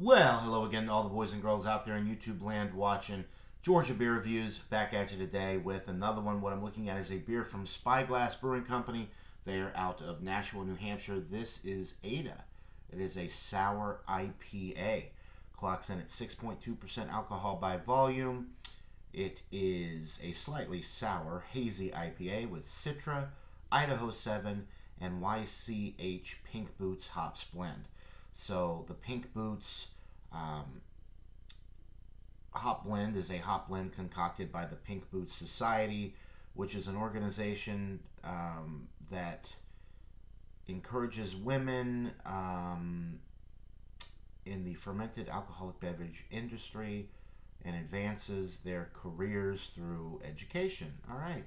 Well, hello again to all the boys and girls out there in YouTube land watching Georgia Beer Reviews. Back at you today with another one. What I'm looking at is a beer from Spyglass Brewing Company. They are out of Nashua, New Hampshire. This is Ada. It is a sour IPA. Clocks in at 6.2% alcohol by volume. It is a slightly sour, hazy IPA with Citra, Idaho 7, and YCH Pink Boots hops blend. So the Pink Boots hop blend is a hop blend concocted by the Pink Boots Society, which is an organization that encourages women in the fermented alcoholic beverage industry and advances their careers through education. All right,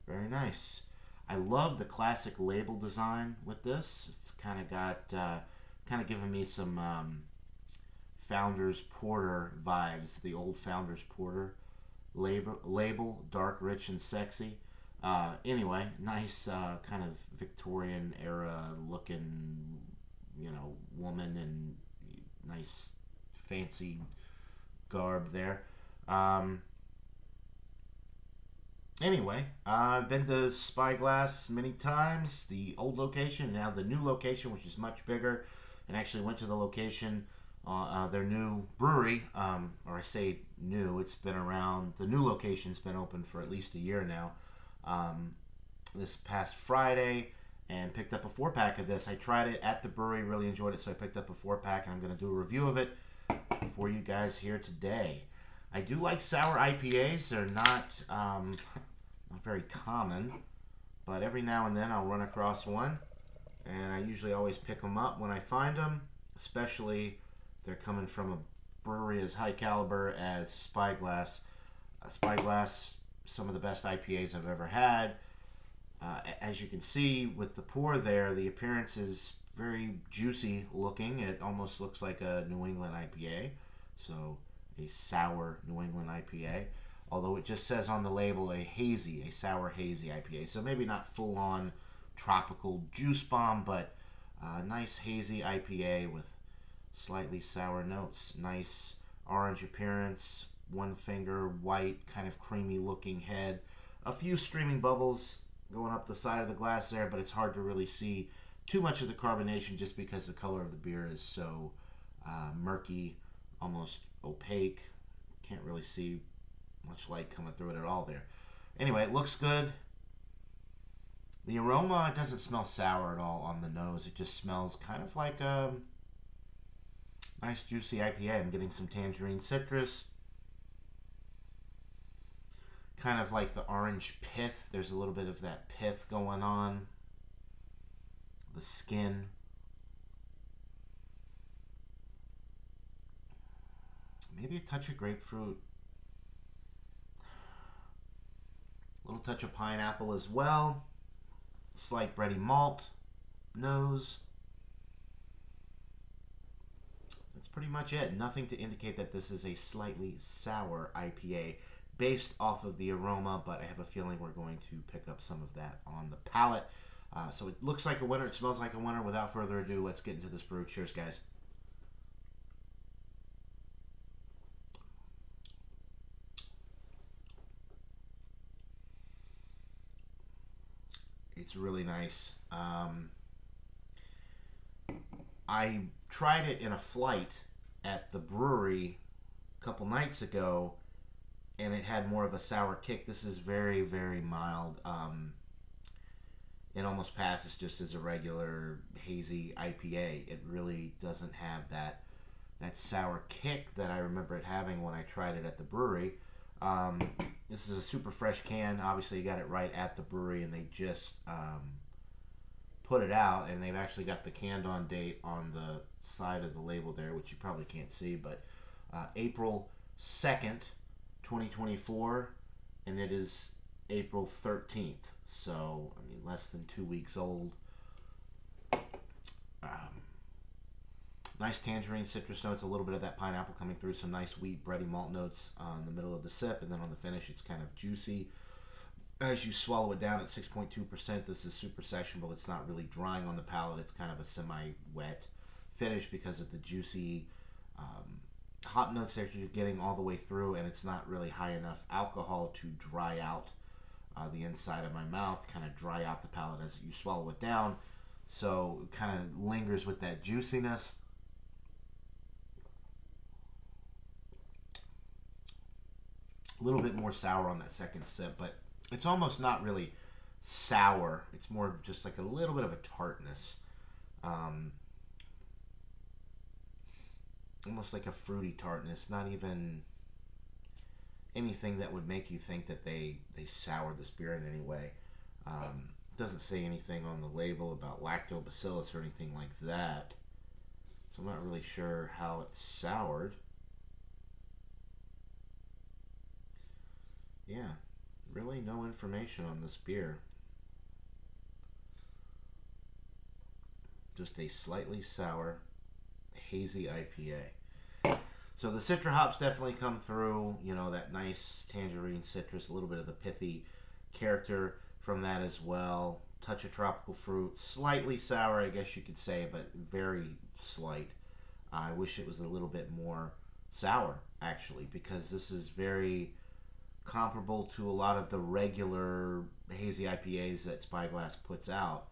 very nice. I love the classic label design with this. It's kind of got giving me some Founders Porter vibes. The old Founders Porter label, dark, rich, and sexy. Anyway, nice kind of Victorian era looking, woman and nice fancy garb there. Anyway, I've been to Spyglass many times. The old location, now the new location, which is much bigger, and actually went to the location, their new brewery, or I say new, it's been around, the new location's been open for at least a year now. This past Friday, and picked up a 4-pack of this. I tried it at the brewery, really enjoyed it, so I picked up a 4-pack, and I'm going to do a review of it for you guys here today. I do like sour IPAs. They're not very common, but every now and then I'll run across one, and I usually always pick them up when I find them, especially if they're coming from a brewery as high caliber as Spyglass. Spyglass, some of the best IPAs I've ever had. As you can see with the pour there, the appearance is very juicy looking. It almost looks like a New England IPA, so a sour New England IPA. Although it just says on the label a sour hazy IPA. So maybe not full on tropical juice bomb, but nice hazy IPA with slightly sour notes. Nice orange appearance, one finger, white, kind of creamy looking head. A few streaming bubbles going up the side of the glass there, but it's hard to really see too much of the carbonation just because the color of the beer is so murky, almost opaque. Can't really see much light coming through it at all there. Anyway, it looks good. The aroma, it doesn't smell sour at all on the nose. It just smells kind of like a nice juicy IPA. I'm getting some tangerine citrus. Kind of like the orange pith. There's a little bit of that pith going on. The skin. Maybe a touch of grapefruit. A little touch of pineapple as well. Slight bready malt nose. That's pretty much it. Nothing to indicate that this is a slightly sour IPA based off of the aroma, but I have a feeling we're going to pick up some of that on the palate. So it looks like a winner. It smells like a winner. Without further ado, let's get into this brew. Cheers, guys. It's really nice. I tried it in a flight at the brewery a couple nights ago, and it had more of a sour kick. This is very, very mild. It almost passes just as a regular hazy IPA. It really doesn't have that sour kick that I remember it having when I tried it at the brewery. This is a super fresh can. Obviously, you got it right at the brewery, and they just put it out, and they've actually got the canned on date on the side of the label there, which you probably can't see, but April 2nd, 2024, and it is April 13th. So, I mean, less than 2 weeks old. Nice tangerine citrus notes, a little bit of that pineapple coming through, some nice wheat bready malt notes on the middle of the sip, and then on the finish it's kind of juicy. As you swallow it down at 6.2%, this is super sessionable. It's not really drying on the palate. It's kind of a semi-wet finish because of the juicy hop notes that you're getting all the way through, and it's not really high enough alcohol to dry out the inside of my mouth, kind of dry out the palate as you swallow it down. So it kind of lingers with that juiciness. A little bit more sour on that second sip, but it's almost not really sour. It's more just like a little bit of a tartness. Um, Almost like a fruity tartness, not even anything that would make you think that they soured this beer in any way. Doesn't say anything on the label about lactobacillus or anything like that, so I'm not really sure how it's soured. Yeah, really no information on this beer. Just a slightly sour, hazy IPA. So the citra hops definitely come through. You know, that nice tangerine citrus, a little bit of the pithy character from that as well. Touch of tropical fruit, slightly sour, I guess you could say, but very slight. I wish it was a little bit more sour, actually, because this is very comparable to a lot of the regular hazy IPAs that Spyglass puts out.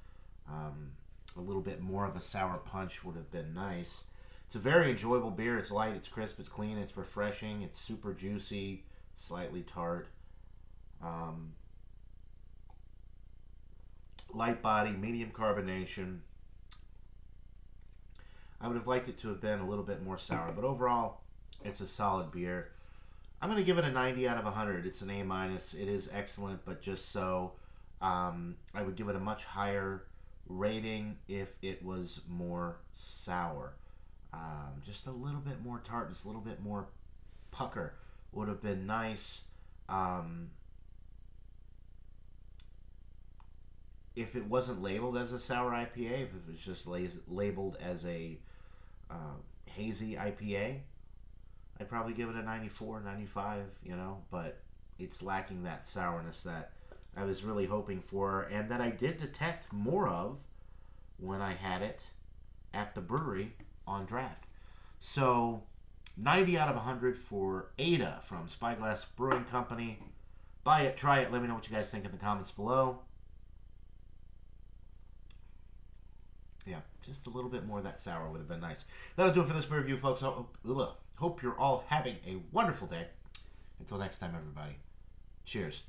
A little bit more of a sour punch would have been nice. It's a very enjoyable beer. It's light, it's crisp, it's clean, it's refreshing, it's super juicy, slightly tart. Um, Light body, medium carbonation. I would have liked it to have been a little bit more sour, but overall, it's a solid beer. I'm going to give it a 90 out of 100. It's an A minus. It is excellent, but just so. I would give it a much higher rating if it was more sour. Just a little bit more tartness, a little bit more pucker would have been nice. If it wasn't labeled as a sour IPA, if it was just labeled as a hazy IPA, I'd probably give it a 94, 95, but it's lacking that sourness that I was really hoping for and that I did detect more of when I had it at the brewery on draft. So 90 out of 100 for Ada from Spyglass Brewing Company. Buy it, try it, let me know what you guys think in the comments below. Yeah, just a little bit more of that sour would have been nice. That'll do it for this beer review, folks. Hope you're all having a wonderful day. Until next time, everybody. Cheers.